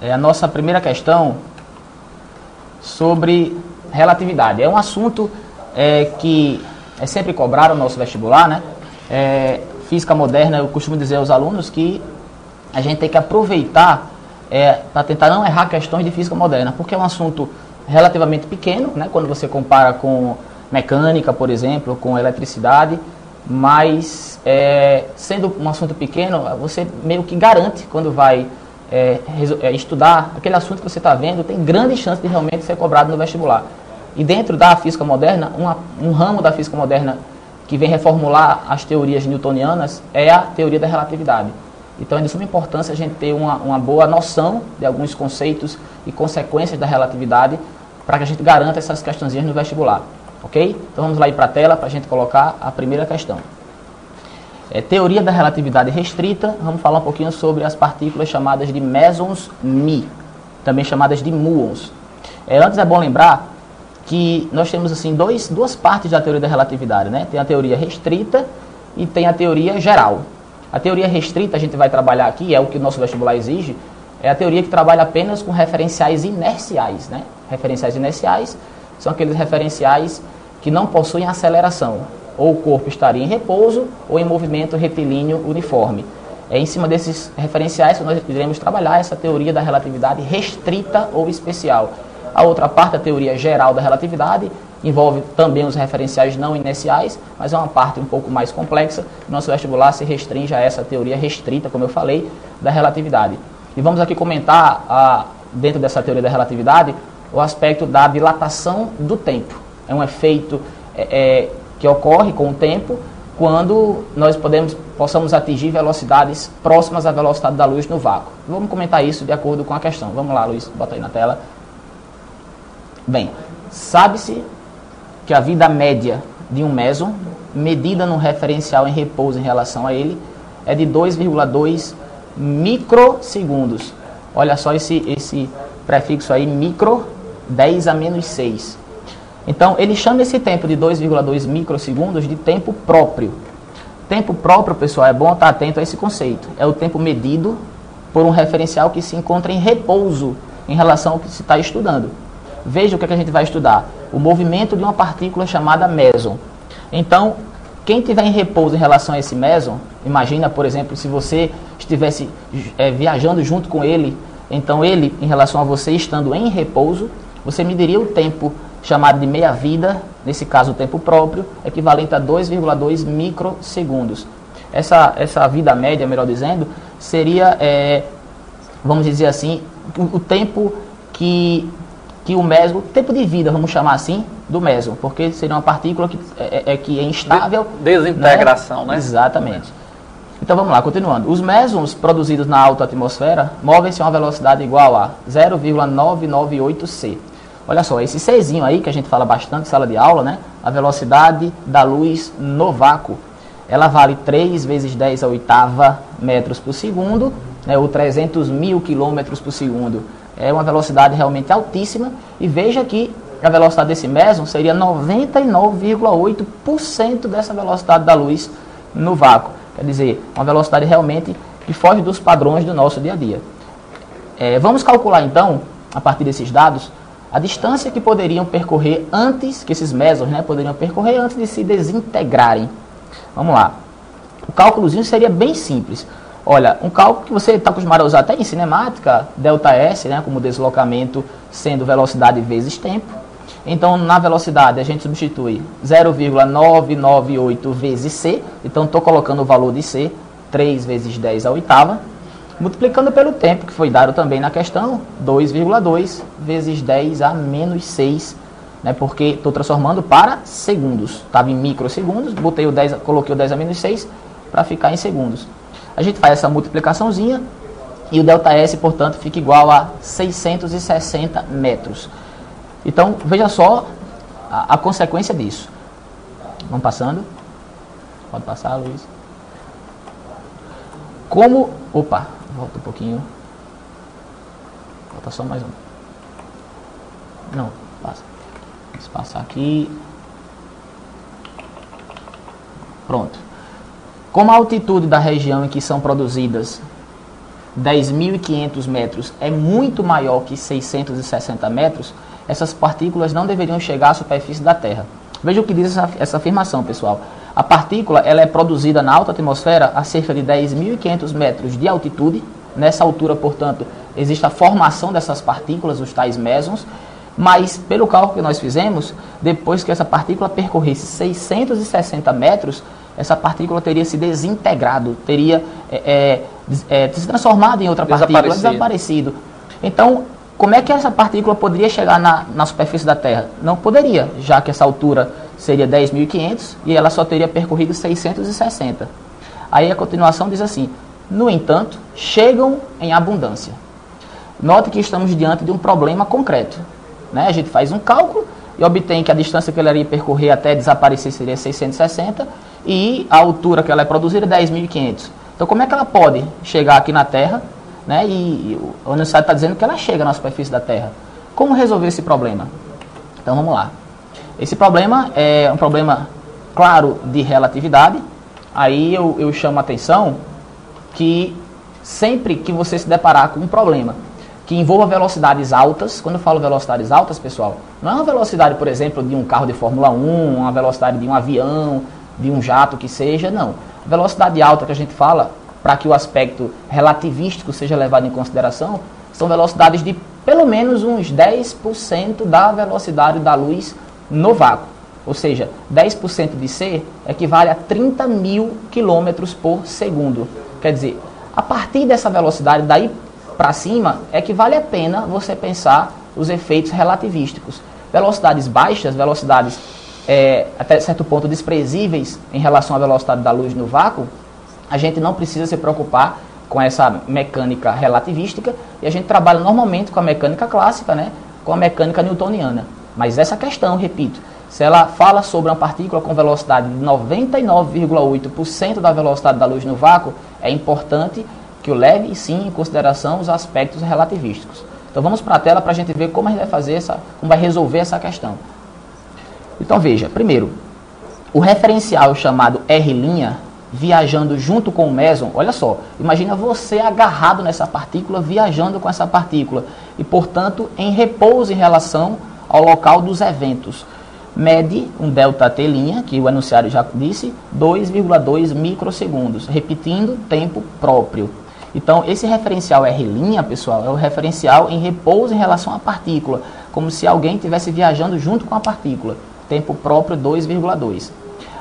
a nossa primeira questão sobre relatividade. É um assunto que é sempre cobrado no nosso vestibular, né? Física moderna, eu costumo dizer aos alunos que a gente tem que aproveitar para tentar não errar questões de física moderna, porque é um assunto relativamente pequeno, né? Quando você compara com mecânica, por exemplo, com eletricidade, mas sendo um assunto pequeno, você meio que garante quando vai estudar aquele assunto que você está vendo, tem grande chance de realmente ser cobrado no vestibular. E dentro da física moderna, um ramo da física moderna que vem reformular as teorias newtonianas é a teoria da relatividade. Então é de suma importância a gente ter uma boa noção de alguns conceitos e consequências da relatividade para que a gente garanta essas questõezinhas no vestibular. Ok? Então vamos lá ir para a tela para a gente colocar a primeira questão. Teoria da relatividade restrita, vamos falar um pouquinho sobre as partículas chamadas de mesons mi, também chamadas de muons. Antes é bom lembrar que nós temos assim duas partes da teoria da relatividade, né? Tem a teoria restrita e tem a teoria geral. A teoria restrita a gente vai trabalhar aqui, é o que o nosso vestibular exige, é a teoria que trabalha apenas com referenciais inerciais, né? Referenciais inerciais são aqueles referenciais que não possuem aceleração, ou o corpo estaria em repouso ou em movimento retilíneo uniforme. É em cima desses referenciais que nós iremos trabalhar essa teoria da relatividade restrita ou especial. A outra parte, a teoria geral da relatividade, envolve também os referenciais não inerciais, mas é uma parte um pouco mais complexa. Nosso vestibular se restringe a essa teoria restrita, como eu falei, da relatividade. E vamos aqui comentar, dentro dessa teoria da relatividade, o aspecto da dilatação do tempo. É um efeito que ocorre com o tempo quando nós possamos atingir velocidades próximas à velocidade da luz no vácuo. Vamos comentar isso de acordo com a questão. Vamos lá, Luiz, bota aí na tela. Bem, sabe-se que a vida média de um meson, medida num referencial em repouso em relação a ele, é de 2,2 microsegundos. Olha só esse prefixo aí, micro, 10 a menos 6. Então, ele chama esse tempo de 2,2 microsegundos de tempo próprio. Tempo próprio, pessoal, é bom estar atento a esse conceito. É o tempo medido por um referencial que se encontra em repouso em relação ao que se está estudando. Veja o que a gente vai estudar. O movimento de uma partícula chamada meson. Então, quem estiver em repouso em relação a esse meson, imagina, por exemplo, se você estivesse viajando junto com ele, então ele, em relação a você estando em repouso, você mediria o tempo chamado de meia-vida, nesse caso o tempo próprio, equivalente a 2,2 microsegundos. Essa vida média, melhor dizendo, seria, vamos dizer assim, o tempo que o meson, tempo de vida, vamos chamar assim, do meson, porque seria uma partícula que é instável. Desintegração, né? Exatamente. Então vamos lá, continuando. Os mesons produzidos na alta atmosfera movem-se a uma velocidade igual a 0,998 c. Olha só, esse Czinho aí, que a gente fala bastante em sala de aula, né? A velocidade da luz no vácuo. Ela vale 3 vezes 10 a oitava metros por segundo, né? Ou 300 mil quilômetros por segundo. É uma velocidade realmente altíssima. E veja que a velocidade desse meson seria 99,8% dessa velocidade da luz no vácuo. Quer dizer, uma velocidade realmente que foge dos padrões do nosso dia a dia. Vamos calcular então, a partir desses dados, a distância que poderiam percorrer antes, que esses mesons, né, poderiam percorrer antes de se desintegrarem. Vamos lá. O cálculozinho seria bem simples. Olha, um cálculo que você está acostumado a usar até em cinemática, ΔS, né, como deslocamento sendo velocidade vezes tempo. Então, na velocidade, a gente substitui 0,998 vezes c. Então, estou colocando o valor de c, 3 vezes 10 a oitava. Multiplicando pelo tempo, que foi dado também na questão, 2,2 vezes 10 a menos 6, né, porque estou transformando para segundos. Estava em microsegundos, coloquei o 10 a menos 6 para ficar em segundos. A gente faz essa multiplicaçãozinha e o ΔS, portanto, fica igual a 660 metros. Então, veja só a consequência disso. Vamos passando. Pode passar, Luiz. Como... Opa, volta um pouquinho. Falta só mais um. Não, passa. Vamos passar aqui. Pronto. Como a altitude da região em que são produzidas 10.500 metros é muito maior que 660 metros, essas partículas não deveriam chegar à superfície da Terra. Veja o que diz essa afirmação, pessoal. A partícula ela é produzida na alta atmosfera a cerca de 10.500 metros de altitude. Nessa altura, portanto, existe a formação dessas partículas, os tais mesons, mas pelo cálculo que nós fizemos, depois que essa partícula percorresse 660 metros, essa partícula teria se desintegrado, teria se transformado em outra partícula, desaparecido. Então, como é que essa partícula poderia chegar na superfície da Terra? Não poderia, já que essa altura seria 10.500 e ela só teria percorrido 660. Aí a continuação diz assim: no entanto, chegam em abundância. Note que estamos diante de um problema concreto. Né? A gente faz um cálculo e obtém que a distância que ela iria percorrer até desaparecer seria 660 e a altura que ela é produzida é 10.500. Então, como é que ela pode chegar aqui na Terra? Né? E a universidade está dizendo que ela chega na superfície da Terra. Como resolver esse problema? Então, vamos lá. Esse problema é um problema, claro, de relatividade. Aí eu chamo a atenção que sempre que você se deparar com um problema que envolva velocidades altas, quando eu falo velocidades altas, pessoal, não é uma velocidade, por exemplo, de um carro de Fórmula 1, uma velocidade de um avião, de um jato que seja, não. A velocidade alta que a gente fala, para que o aspecto relativístico seja levado em consideração, são velocidades de pelo menos uns 10% da velocidade da luz no vácuo. Ou seja, 10% de C equivale a 30.000 km por segundo. Quer dizer, a partir dessa velocidade, daí para cima, é que vale a pena você pensar os efeitos relativísticos. Velocidades baixas, velocidades até certo ponto desprezíveis em relação à velocidade da luz no vácuo, a gente não precisa se preocupar com essa mecânica relativística e a gente trabalha normalmente com a mecânica clássica, né, com a mecânica newtoniana. Mas essa questão, repito, se ela fala sobre uma partícula com velocidade de 99,8% da velocidade da luz no vácuo, é importante que eu leve sim em consideração os aspectos relativísticos. Então vamos para a tela para a gente ver como a gente vai fazer como vai resolver essa questão. Então veja, primeiro, o referencial chamado R' viajando junto com o meson, olha só, imagina você agarrado nessa partícula, viajando com essa partícula e, portanto, em repouso em relação ao local dos eventos. Mede um ΔT', que o enunciado já disse, 2,2 microsegundos, repetindo tempo próprio. Então, esse referencial R', pessoal, é o referencial em repouso em relação à partícula, como se alguém estivesse viajando junto com a partícula. Tempo próprio 2,2.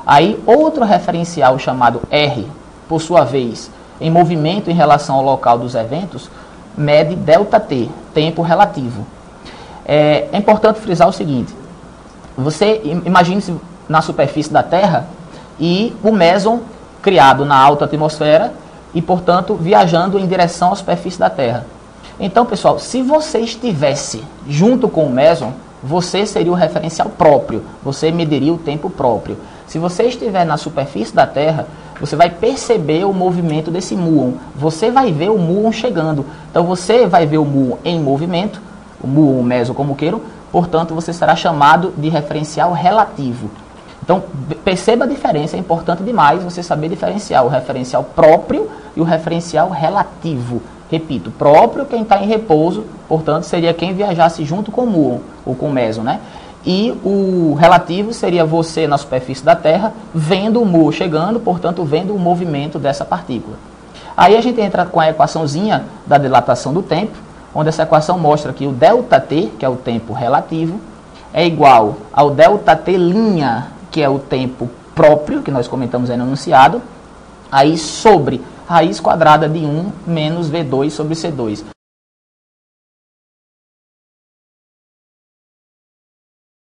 Aí, outro referencial chamado R, por sua vez, em movimento em relação ao local dos eventos, mede ΔT, tempo relativo. É importante frisar o seguinte: você imagine-se na superfície da Terra e o meson criado na alta atmosfera e, portanto, viajando em direção à superfície da Terra. Então, pessoal, se você estivesse junto com o meson, você seria o referencial próprio, você mediria o tempo próprio. Se você estiver na superfície da Terra, você vai perceber o movimento desse muon. Você vai ver o muon chegando. Então, você vai ver o muon em movimento, o muon, o meson, como queiram. Portanto, você será chamado de referencial relativo. Então, perceba a diferença, é importante demais você saber diferenciar o referencial próprio e o referencial relativo. Repito, próprio quem está em repouso, portanto, seria quem viajasse junto com o muon, ou com o meson, né? E o relativo seria você na superfície da Terra, vendo o muon chegando, portanto, vendo o movimento dessa partícula. Aí a gente entra com a equaçãozinha da dilatação do tempo, onde essa equação mostra que o ΔT, que é o tempo relativo, é igual ao ΔT', que é o tempo próprio, que nós comentamos aí no enunciado, aí sobre raiz quadrada de 1 menos V2 sobre C2.